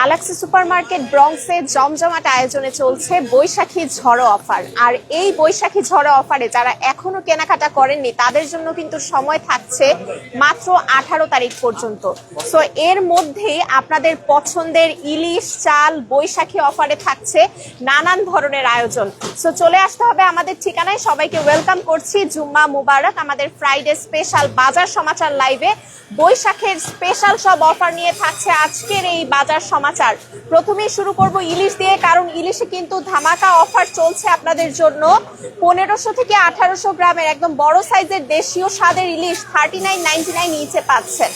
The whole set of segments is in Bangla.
আলাক্সা সুপারমার্কেট ব্রঙ্কসে জমজমাট আয়োজনে চলছে বৈশাখী ঝড়ো অফার। আর এই বৈশাখী ঝড়ো অফারে যারা এখনো কেনাকাটা করেননি তাদের জন্য কিন্তু সময় থাকছে মাত্র 18 তারিখ পর্যন্ত। সো এর মধ্যেই আপনাদের পছন্দের ইলিশ চাল বৈশাখী অফারে থাকছে নানান ধরনের আয়োজন। সো চলে আসতে হবে আমাদের ঠিকানায়। সবাইকে ওয়েলকাম করছি, জুম্মা মুবারক। আমাদের ফ্রাইডে স্পেশাল বাজার সমাচার লাইভে বৈশাখের স্পেশাল সব অফার নিয়ে থাকছে আজকের এই বাজার সমাচার। প্রথমেই শুরু করব ইলিশ দিয়ে, কারণ ইলিশে কিন্তু ধামাকা অফার চলছে আপনাদের জন্য। 1500 থেকে 1800 গ্রামের একদম বড় সাইজের দেশীয় স্বাদের ইলিশ 39.99 ইচে পাচ্ছেন।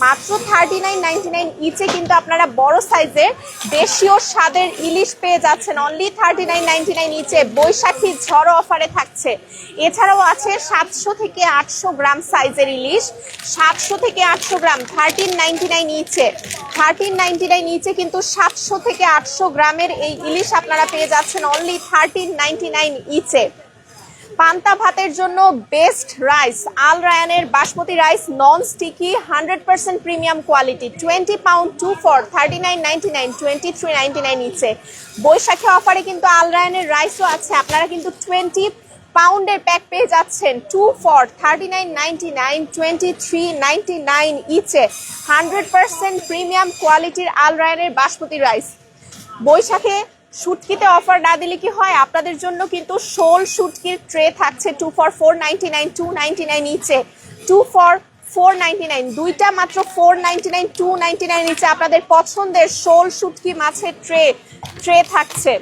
মাত্র 39.99 ইচে কিন্তু আপনারা বড় সাইজের দেশীয় স্বাদের ইলিশ পেয়ে যাচ্ছেন অনলি 39.99 ইচে। বৈশাখী ঝড়ো অফারে থাকছে। এছাড়াও আছে 700 থেকে 800 গ্রাম সাইজের ইলিশ, 700 থেকে 800 গ্রাম 13.99 ইচে। 13.99 ইচে কিন্তু 700 থেকে 800 গ্রামের এই ইলিশ আপনারা পেয়ে যাচ্ছেন অনলি 13.99 ইচে। পান্তা ভাতের জন্য বেস্ট রাইস আল রায়ানের basmati rice non sticky 100% premium quality 20 pound 2 for 39.99 23.99 ইচে। বৈশাখী অফারে কিন্তু আল রায়ানের রাইসও আছে। আপনারা কিন্তু 20 পাউন্ডের প্যাক পেয়ে যাচ্ছেন 2 for 39.99 23.99 ইচে। 100% প্রিমিয়াম কোয়ালিটির আল রায়ানের বাসমতি রাইস। বৈশাখে শুটকিতে অফার না দিলে কি হয়, আপনাদের জন্য কিন্তু শোল শুটকির ট্রে থাকছে 2 for 4.99 2.99 ইচে। 2 for 4.99 দুইটা মাত্র 4.99 2.99 ইচে আপনাদের পছন্দের শোল শুটকি মাছের ট্রে থাকছে।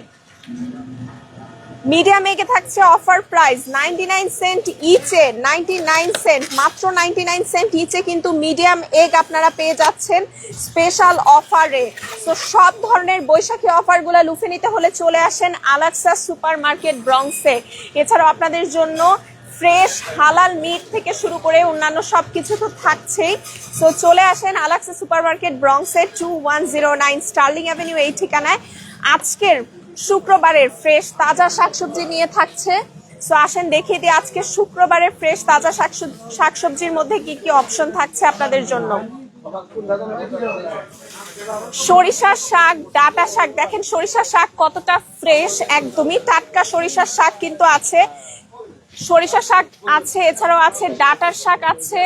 মিডিয়াম এগে থাকছে অফার প্রাইস 99 সেন্ট ইচে। 99 সেন্ট, মাত্র 99 সেন্ট ইচে কিন্তু মিডিয়াম এগ আপনারা পেয়ে যাচ্ছেন স্পেশাল অফারে। তো সব ধরনের বৈশাখী অফারগুলো লুফে নিতে হলে চলে আসেন আলাক্সা সুপারমার্কেট ব্রঙ্কসে। এছাড়াও আপনাদের জন্য ফ্রেশ হালাল মিট থেকে শুরু করে অন্যান্য সবকিছু তো থাকছেই। সো চলে আসেন আলাক্সা সুপারমার্কেট ব্রঙ্কসে 2109 স্টার্লিং অ্যাভিনিউ এই ঠিকানায়। আজকের শুক্রবারের ফ্রেশ তাজা শাকসবজি নিয়ে থাকছে। সো আসেন দেখিয়ে দিই আজকে শুক্রবারের ফ্রেশ তাজা শাকসবজির মধ্যে কি কি অপশন থাকছে আপনাদের জন্য। সরিষার শাক, ডাটা শাক, দেখেন সরিষার শাক কতটা ফ্রেশ, একদমই টাটকা সরিষার শাক কিন্তু আছে। সরিষার শাক আছে, এছাড়াও আছে ডাটার শাক আছে।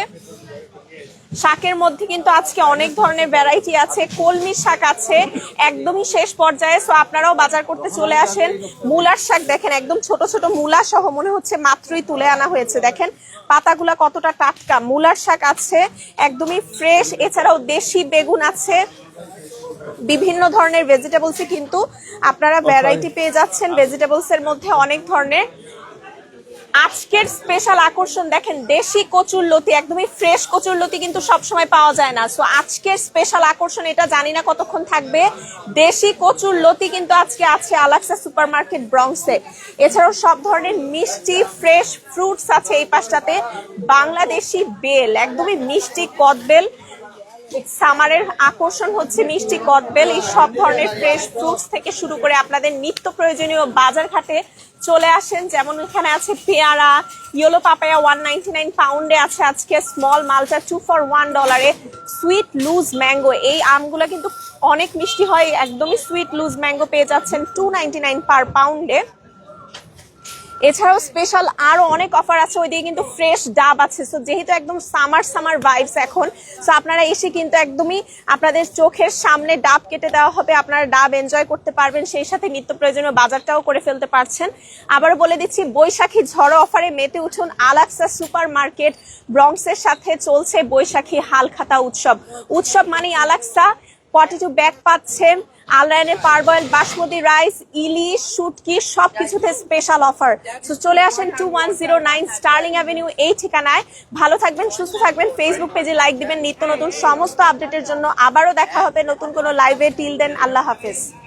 শাকের মধ্যে কিন্তু আজকে অনেক ধরনের ভ্যারাইটি আছে। কলমি শাক আছে একদমই শেষ পর্যায়ে। সো আপনারাও বাজার করতে চলে আসেন। মূলার শাক দেখেন একদম ছোট ছোট মূলা সহ, মনে হচ্ছে মাত্রই তুলে আনা হয়েছে। দেখেন পাতাগুলা কতটা টাটকা। মূলার শাক আছে একদমই ফ্রেশ। এছাড়াও দেশি বেগুন আছে। বিভিন্ন ধরনের ভেজিটেবলসই কিন্তু আপনারা ভ্যারাইটি পেয়ে যাচ্ছেন। ভেজিটেবলস এর মধ্যে অনেক ধরনের। আজকের স্পেশাল আকর্ষণ দেখেন দেশি কচুরলতি, একদমই ফ্রেশ কচুরলতি কিন্তু সবসময় পাওয়া যায় না। সো আজকের স্পেশাল আকর্ষণ এটা, জানি না কতক্ষণ থাকবে। দেশি কচুরলতি কিন্তু আজকে আছে আলাক্সা সুপারমার্কেট ব্রঙ্কসে। এছাড়াও সব ধরনের মিষ্টি ফ্রেশ ফ্রুটস আছে এই পাশটাতে। বাংলাদেশি বেল, একদমই মিষ্টি কদবেল। সামারের আকর্ষণ হচ্ছে মিষ্টি কদবেল। এই সব ধরনের ফ্রেশ ফ্রুটস থেকে শুরু করে আপনাদের নিত্য প্রয়োজনীয় বাজার ঘাটে চলে আসেন। যেমন এখানে আছে পেয়ারা, ইয়েলো পাপায়া 199 পাউন্ডে আছে আজকে। স্মল মালটা 2 for $1। সুইট লুজ ম্যাঙ্গো, এই আমগুলো কিন্তু অনেক মিষ্টি হয়, একদমই সুইট লুজ ম্যাঙ্গো পেয়ে যাচ্ছেন 2.99 পার পাউন্ডে। এছাড়াও স্পেশাল আরো অনেক অফার আছে। ওইদিকে কিন্তু ফ্রেশ ডাব আছে। সো যেহেতু একদম সামার ভাইবস এখন, সো আপনারা এসে কিন্তু একদমই আপনাদের চোখের সামনে ডাব কেটে দেওয়া হবে, আপনারা ডাব এনজয় করতে পারবেন, সেই সাথে নিত্য প্রয়োজনীয় বাজারটাও করে ফেলতে পারছেন। আবারও বলে দিচ্ছি বৈশাখী ঝড়ো অফারে মেতে উঠুন আলাক্সা সুপারমার্কেট ব্রঙ্কসের সাথে চলছে বৈশাখী হালখাতা উৎসব মানেই আলাক্সা। 42 ব্যাগ পাচ্ছেন আল রায়ানের পারবয়েল বাসমতি রাইস, ইলিশ, শুটকি সবকিছুতে স্পেশাল অফার। সো চলে আসেন 2109 স্টার্লিং অ্যাভিনিউ এই ঠিকানায়। ভালো থাকবেন, সুস্থ থাকবেন। ফেসবুক পেজে লাইক দিবেন নিত্য নতুন সমস্ত আপডেটের জন্য। আবারও দেখা হবে নতুন কোনো লাইভে। টিল দেন, আল্লাহ হাফেজ।